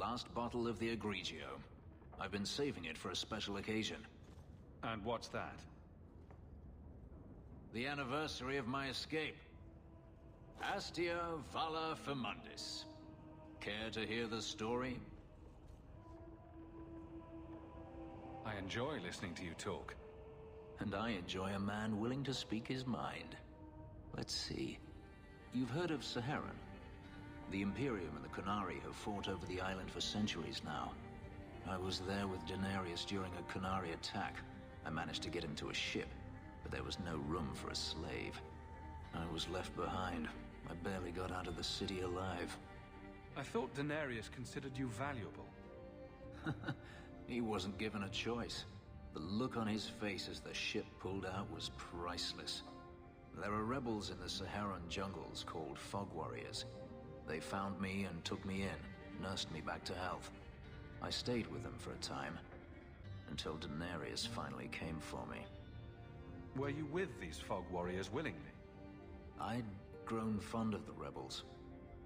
last bottle of the Egregio. I've been saving it for a special occasion. And what's that? The anniversary of my escape. Astia Vala Firmundis. Care to hear the story? I enjoy listening to you talk. And I enjoy a man willing to speak his mind. Let's see. You've heard of Zevran? The Imperium and the Qunari have fought over the island for centuries now. I was there with Denarius during a Qunari attack. I managed to get him to a ship, but there was no room for a slave. I was left behind. I barely got out of the city alive. I thought Denarius considered you valuable. He wasn't given a choice. The look on his face as the ship pulled out was priceless. There are rebels in the Saharan jungles called Fog Warriors. They found me and took me in, nursed me back to health. I stayed with them for a time, until Denarius finally came for me. Were you with these Fog Warriors willingly? I'd grown fond of the rebels.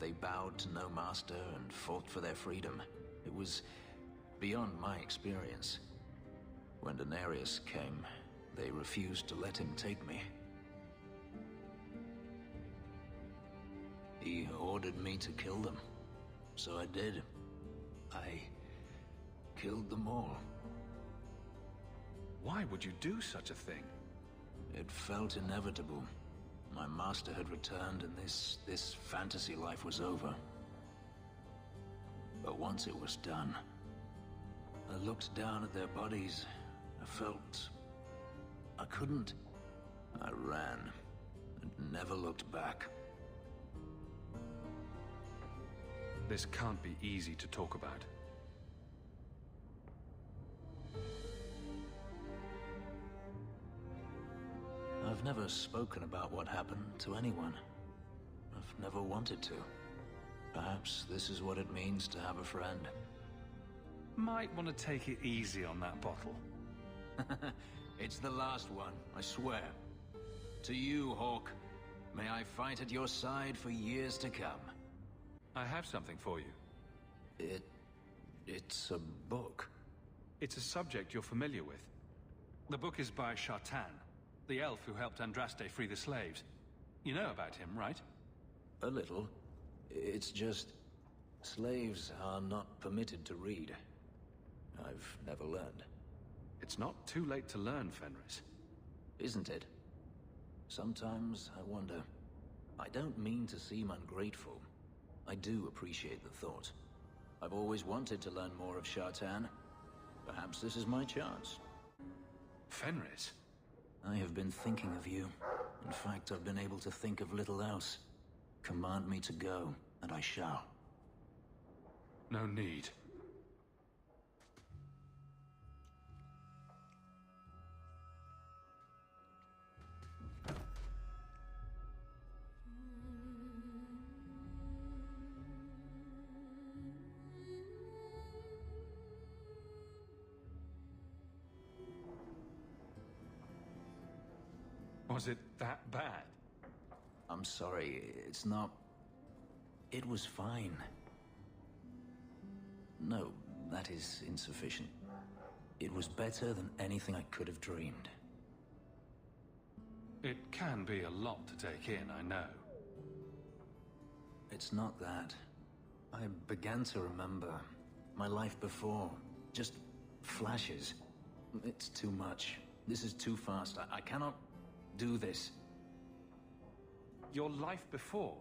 They bowed to no master and fought for their freedom. It was beyond my experience. When Denarius came, they refused to let him take me. He ordered me to kill them, so I did. I killed them all. Why would you do such a thing? It felt inevitable. My master had returned and this fantasy life was over. But once it was done, I looked down at their bodies. I felt I couldn't. I ran and never looked back. This can't be easy to talk about. I've never spoken about what happened to anyone. I've never wanted to. Perhaps this is what it means to have a friend. Might want to take it easy on that bottle. It's the last one, I swear. To you, Hawk. May I fight at your side for years to come. I have something for you. It's a book. It's a subject you're familiar with. The book is by Shartan, the elf who helped Andraste free the slaves. You know about him, right? A little. It's just... slaves are not permitted to read. I've never learned. It's not too late to learn, Fenris. Isn't it? Sometimes I wonder. I don't mean to seem ungrateful. I do appreciate the thought. I've always wanted to learn more of Shartan. Perhaps this is my chance. Fenris? I have been thinking of you. In fact, I've been able to think of little else. Command me to go, and I shall. No need. Was it that bad? I'm sorry, it's not... It was fine. No, that is insufficient. It was better than anything I could have dreamed. It can be a lot to take in, I know. It's not that. I began to remember my life before. Just flashes. It's too much. This is too fast. I cannot do this. Your life before?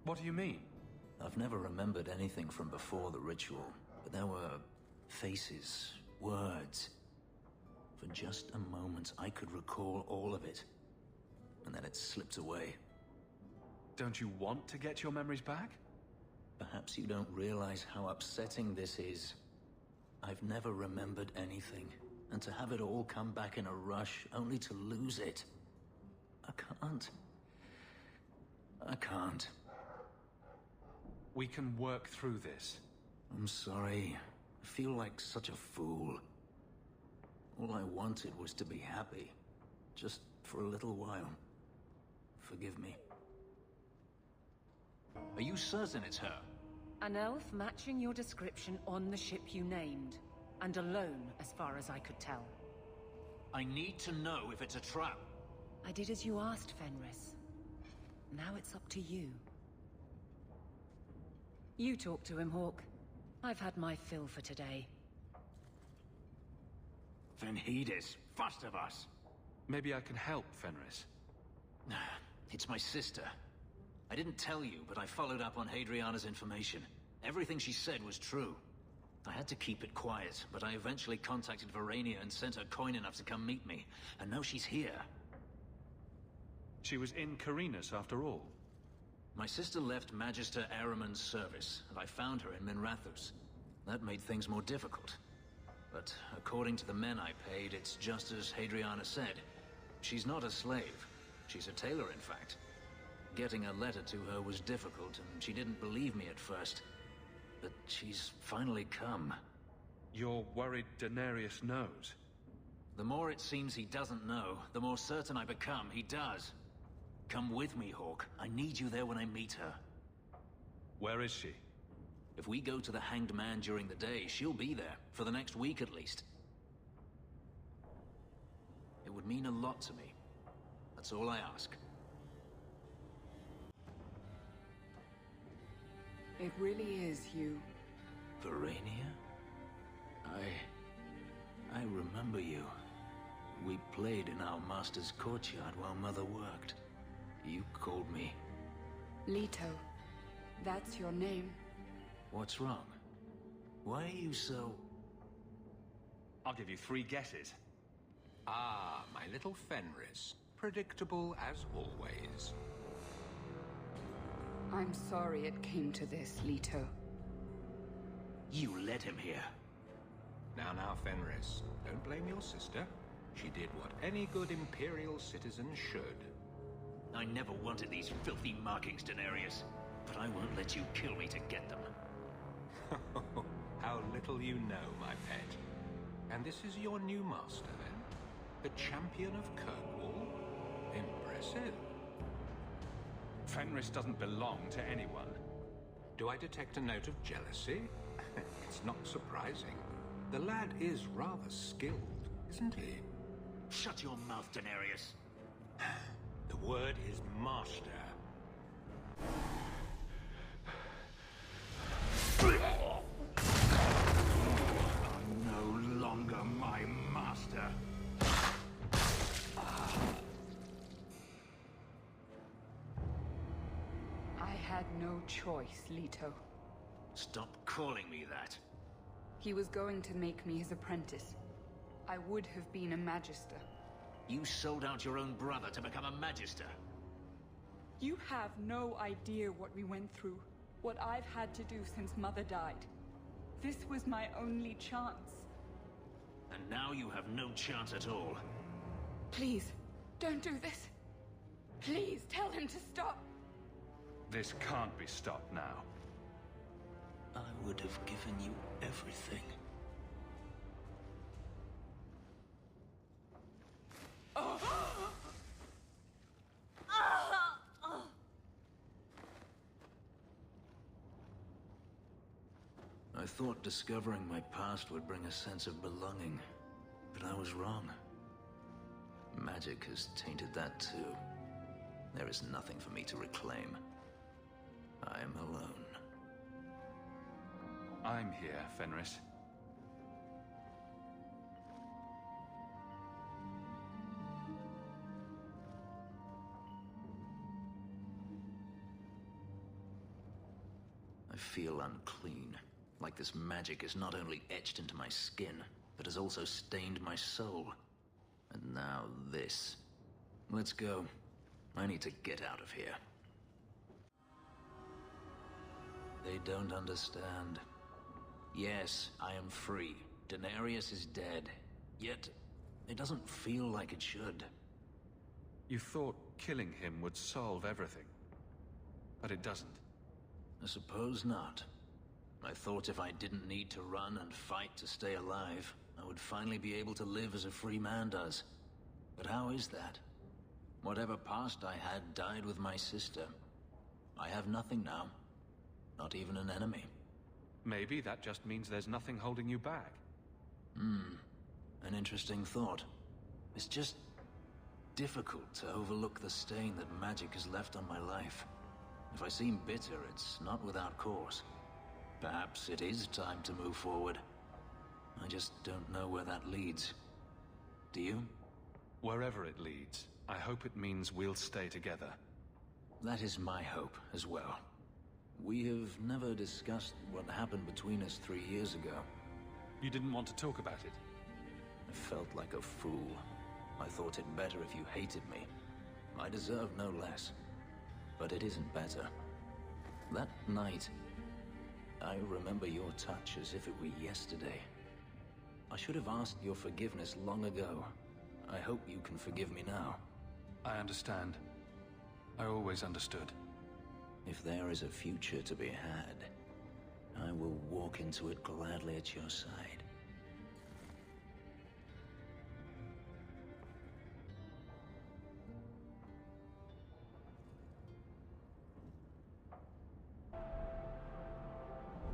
What do you mean? I've never remembered anything from before the ritual, but there were faces, words. For just a moment, I could recall all of it, and then it slipped away. Don't you want to get your memories back? Perhaps you don't realize how upsetting this is. I've never remembered anything, and to have it all come back in a rush, only to lose it. I can't. I can't. We can work through this. I'm sorry. I feel like such a fool. All I wanted was to be happy. Just for a little while. Forgive me. Are you certain it's her? An elf matching your description on the ship you named. And alone, as far as I could tell. I need to know if it's a trap. I did as you asked, Fenris. Now it's up to you. You talk to him, Hawk. I've had my fill for today. Venhidis, first of us. Maybe I can help, Fenris. It's my sister. I didn't tell you, but I followed up on Hadriana's information. Everything she said was true. I had to keep it quiet, but I eventually contacted Verania and sent her coin enough to come meet me. And now she's here. She was in Carinus after all. My sister left Magister Ahriman's service, and I found her in Minrathous. That made things more difficult. But according to the men I paid, it's just as Hadriana said. She's not a slave. She's a tailor, in fact. Getting a letter to her was difficult, and she didn't believe me at first. But she's finally come. You're worried Denarius knows? The more it seems he doesn't know, the more certain I become he does. Come with me, Hawk. I need you there when I meet her. Where is she? If we go to the Hanged Man during the day, she'll be there, for the next week at least. It would mean a lot to me. That's all I ask. It really is you. Verania? I remember you. We played in our master's courtyard while Mother worked. You called me. Leto. That's your name. What's wrong? Why are you so... I'll give you 3 guesses. Ah, my little Fenris. Predictable as always. I'm sorry it came to this, Leto. You led him here. Now, Fenris. Don't blame your sister. She did what any good Imperial citizen should. I never wanted these filthy markings, Denarius. But I won't let you kill me to get them. How little you know, my pet. And this is your new master, then? The champion of Kirkwall? Impressive. Fenris doesn't belong to anyone. Do I detect a note of jealousy? It's not surprising. The lad is rather skilled, isn't he? Shut your mouth, Denarius. The word is master. I'm no longer my master. I had no choice, Leto. Stop calling me that. He was going to make me his apprentice. I would have been a magister. You sold out your own brother to become a magister. You have no idea what we went through. What I've had to do since Mother died. This was my only chance. And now you have no chance at all. Please, don't do this. Please, tell him to stop. This can't be stopped now. I would have given you everything. I thought discovering my past would bring a sense of belonging, but I was wrong. Magic has tainted that too. There is nothing for me to reclaim. I am alone. I'm here, Fenris. I feel unclean, like this magic is not only etched into my skin, but has also stained my soul. And now this. Let's go. I need to get out of here. They don't understand. Yes, I am free. Denarius is dead. Yet, it doesn't feel like it should. You thought killing him would solve everything. But it doesn't. I suppose not. I thought if I didn't need to run and fight to stay alive, I would finally be able to live as a free man does. But how is that? Whatever past I had died with my sister. I have nothing now. Not even an enemy. Maybe that just means there's nothing holding you back. An interesting thought. It's just difficult to overlook the stain that magic has left on my life. If I seem bitter, it's not without cause. Perhaps it is time to move forward. I just don't know where that leads. Do you? Wherever it leads, I hope it means we'll stay together. That is my hope as well. We have never discussed what happened between us 3 years ago. You didn't want to talk about it? I felt like a fool. I thought it better if you hated me. I deserve no less. But it isn't better. That night, I remember your touch as if it were yesterday. I should have asked your forgiveness long ago. I hope you can forgive me now. I understand. I always understood. If there is a future to be had, I will walk into it gladly at your side.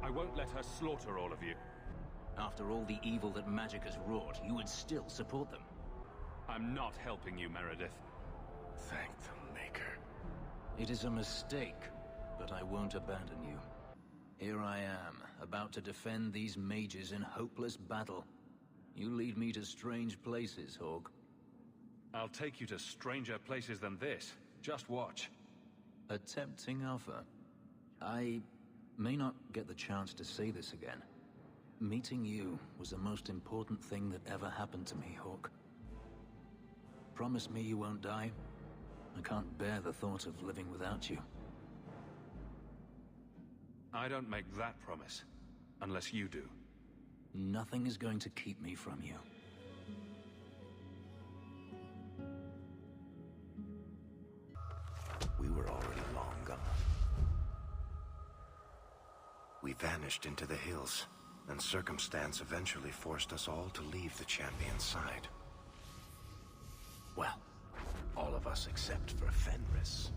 I won't let her slaughter all of you. After all the evil that magic has wrought, you would still support them. I'm not helping you, Meredith. Thank the Maker. It is a mistake, but I won't abandon you. Here I am, about to defend these mages in hopeless battle. You lead me to strange places, Hawk. I'll take you to stranger places than this. Just watch. A tempting offer. I may not get the chance to say this again. Meeting you was the most important thing that ever happened to me, Hawk. Promise me you won't die? I can't bear the thought of living without you. I don't make that promise, unless you do. Nothing is going to keep me from you. We were already long gone. We vanished into the hills, and circumstance eventually forced us all to leave the champion's side. Well, all of us except for Fenris.